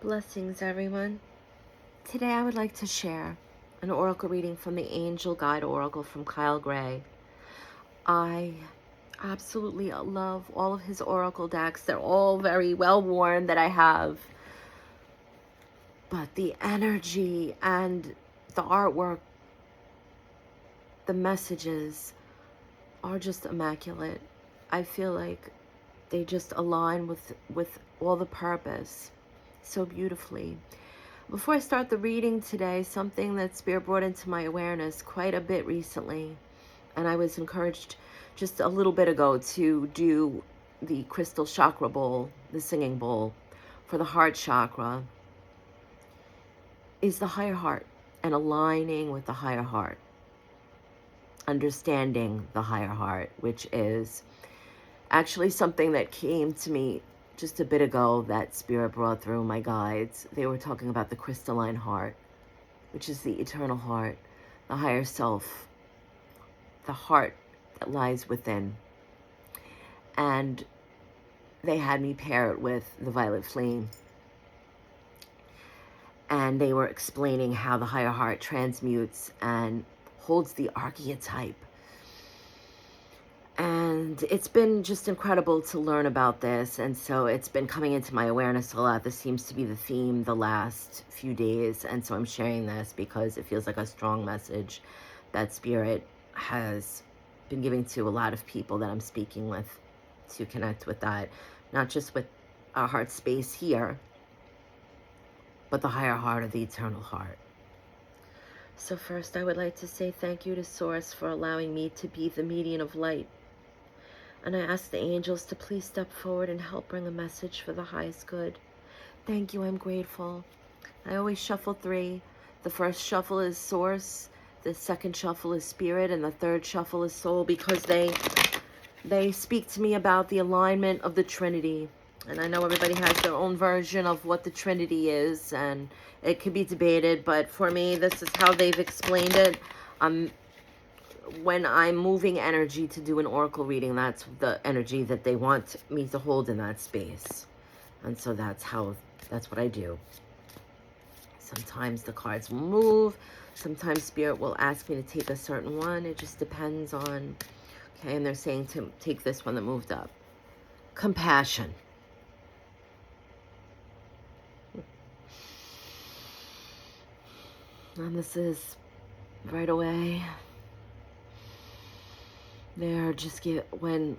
Blessings, everyone. Today I would like to share an oracle reading from the Angel Guide Oracle from Kyle Gray. I absolutely love all of his oracle decks. They're all very well worn that I have. But the energy and the artwork, the messages are just immaculate. I feel like they just align with all the purpose so beautifully. Before I start the reading today, something that Spirit brought into my awareness quite a bit recently, and I was encouraged just a little bit ago to do the crystal chakra bowl, the singing bowl, for the heart chakra, is the higher heart and aligning with the higher heart, understanding the higher heart, which is actually something that came to me just a bit ago that Spirit brought through my guides. They were talking about the crystalline heart, which is the eternal heart, the higher self, the heart that lies within. And they had me pair it with the violet flame. And they were explaining how the higher heart transmutes and holds the archetype. And it's been just incredible to learn about this. And so it's been coming into my awareness a lot. This seems to be the theme the last few days. And so I'm sharing this because it feels like a strong message that Spirit has been giving to a lot of people that I'm speaking with to connect with that. Not just with our heart space here, but the higher heart of the eternal heart. So first, I would like to say thank you to Source for allowing me to be the medium of light. And I ask the angels to please step forward and help bring a message for the highest good. Thank you, I'm grateful. I always shuffle 3. The first shuffle is Source, the second shuffle is Spirit, and the third shuffle is Soul, because they speak to me about the alignment of the Trinity. And I know everybody has their own version of what the Trinity is, and it can be debated, but for me, this is how they've explained it. When I'm moving energy to do an oracle reading, that's the energy that they want me to hold in that space. And so that's what I do. Sometimes the cards will move. Sometimes Spirit will ask me to take a certain one. It just depends on, okay, and they're saying to take this one that moved up. Compassion. And this is right away. They're just when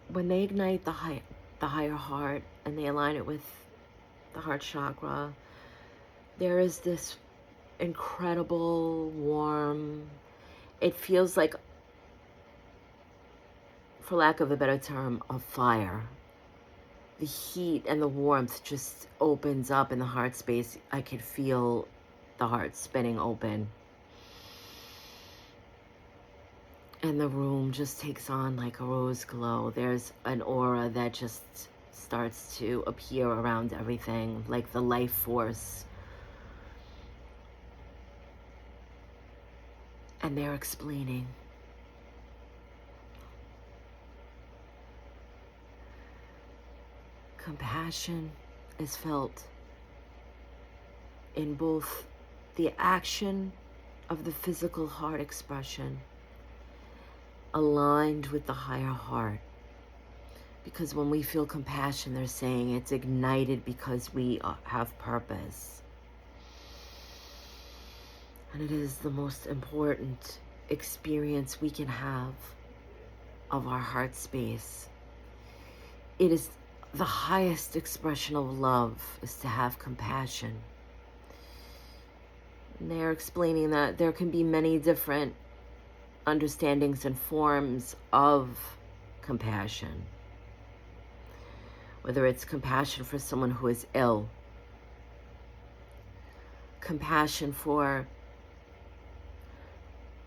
they ignite the higher heart and they align it with the heart chakra, there is this incredible warm, it feels like, for lack of a better term, a fire. The heat and the warmth just opens up in the heart space. I could feel the heart spinning open. And the room just takes on like a rose glow. There's an aura that just starts to appear around everything, like the life force. And they're explaining. Compassion is felt in both the action of the physical heart expression aligned with the higher heart. Because when we feel compassion, they're saying it's ignited because we have purpose. And it is the most important experience we can have of our heart space. It is the highest expression of love, is to have compassion. And they're explaining that there can be many different understandings and forms of compassion. Whether it's compassion for someone who is ill, compassion for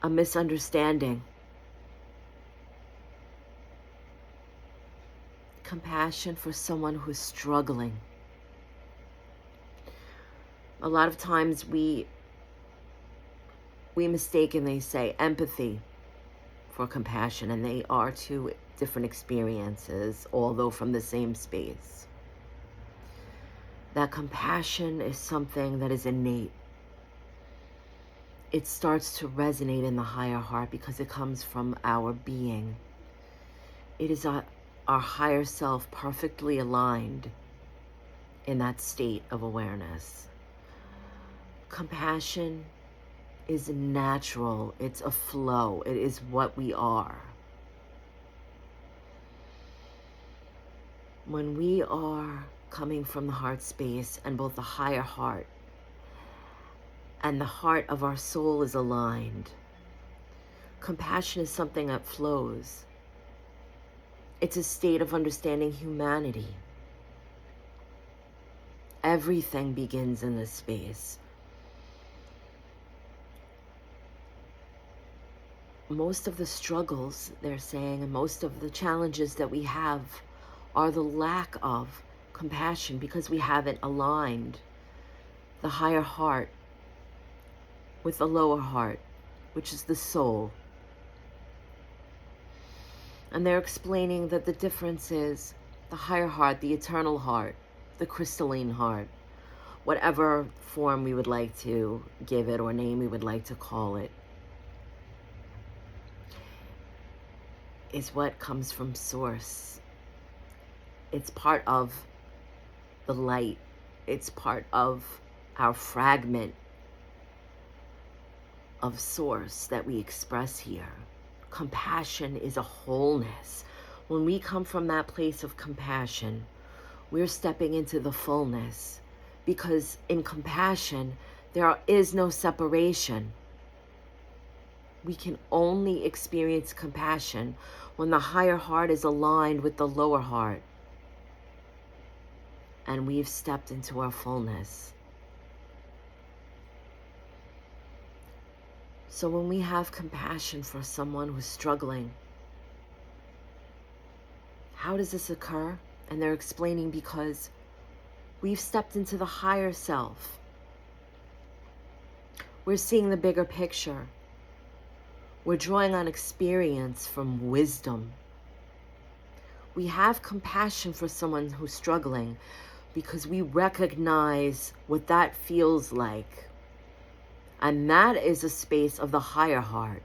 a misunderstanding, compassion for someone who's struggling. A lot of times we mistakenly say empathy for compassion, and they are two different experiences, although from the same space. that compassion is something that is innate. It starts to resonate in the higher heart because it comes from our being. It is our higher self perfectly aligned in that state of awareness. Compassion is natural. It's a flow. It is what we are. When we are coming from the heart space and both the higher heart and the heart of our soul is aligned, compassion is something that flows. It's a state of understanding humanity. Everything begins in this space. Most of the struggles, they're saying, and most of the challenges that we have are the lack of compassion because we haven't aligned the higher heart with the lower heart, which is the soul. And they're explaining that the difference is the higher heart, the eternal heart, the crystalline heart, whatever form we would like to give it or name we would like to call it, is what comes from source. It's part of the light. It's part of our fragment of source that we express here. Compassion is a wholeness. When we come from that place of compassion, we're stepping into the fullness, because in compassion, there is no separation. We can only experience compassion when the higher heart is aligned with the lower heart and we've stepped into our fullness. So when we have compassion for someone who's struggling, how does this occur? And they're explaining because we've stepped into the higher self. We're seeing the bigger picture. We're drawing on experience from wisdom. We have compassion for someone who's struggling because we recognize what that feels like. And that is a space of the higher heart.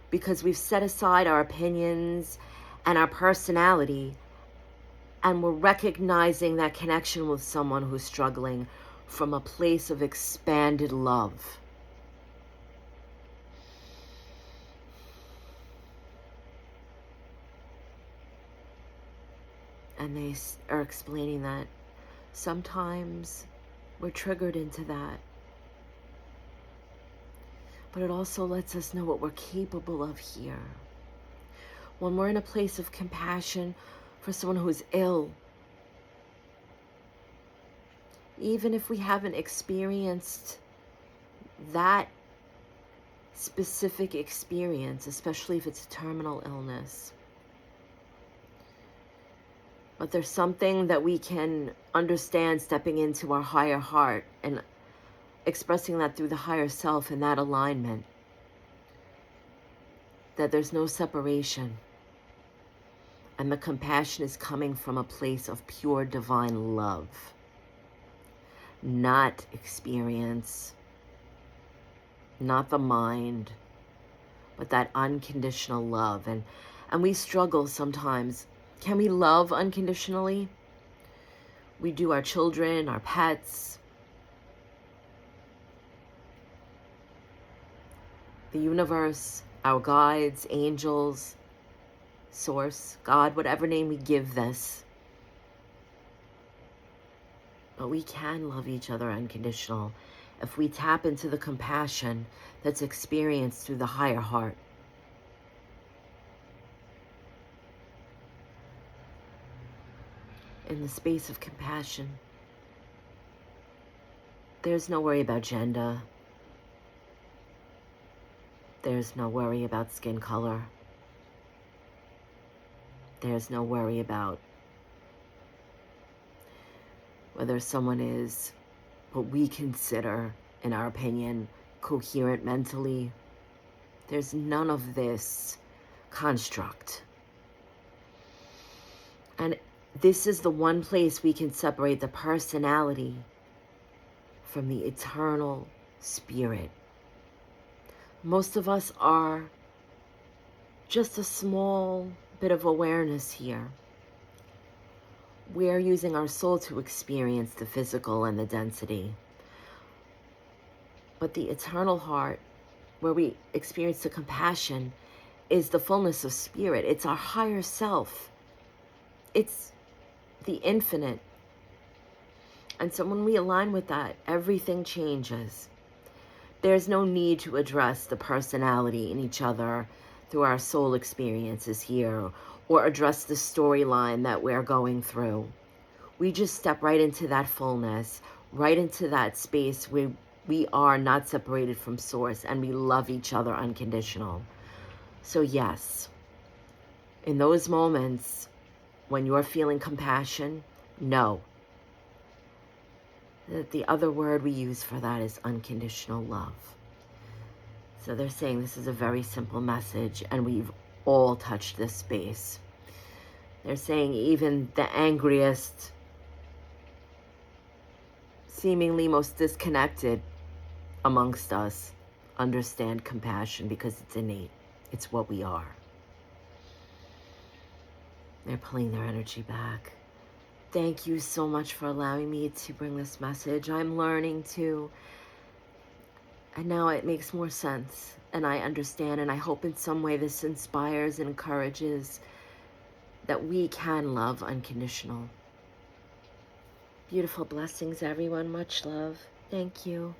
Because we've set aside our opinions and our personality, and we're recognizing that connection with someone who's struggling from a place of expanded love. And they are explaining that sometimes we're triggered into that. But it also lets us know what we're capable of here. When we're in a place of compassion for someone who's ill, even if we haven't experienced that specific experience, especially if it's a terminal illness, but there's something that we can understand stepping into our higher heart and expressing that through the higher self in that alignment, that there's no separation, and the compassion is coming from a place of pure divine love, not experience, not the mind, but that unconditional love. And we struggle sometimes. Can we love unconditionally? We do our children, our pets, the universe, our guides, angels, source, God, whatever name we give this. But we can love each other unconditional if we tap into the compassion that's experienced through the higher heart. In the space of compassion, there's no worry about gender. There's no worry about skin color. There's no worry about whether someone is what we consider, in our opinion, coherent mentally. There's none of this construct. And This is the one place we can separate the personality from the eternal spirit. Most of us are just a small bit of awareness here. We're using our soul to experience the physical and the density. But the eternal heart, where we experience the compassion, is the fullness of spirit. It's our higher self. It's the infinite. And so when we align with that, everything changes. There's no need to address the personality in each other through our soul experiences here, or address the storyline that we're going through. We just step right into that fullness, right into that space where we are not separated from source and we love each other unconditional. So yes, in those moments when you're feeling compassion, know that the other word we use for that is unconditional love. So they're saying this is a very simple message, and we've all touched this space. They're saying even the angriest, seemingly most disconnected amongst us understand compassion because it's innate. It's what we are. They're pulling their energy back. Thank you so much for allowing me to bring this message. I'm learning to, and now it makes more sense, and I understand, and I hope in some way this inspires and encourages that we can love unconditional. Beautiful blessings, everyone. Much love. Thank you.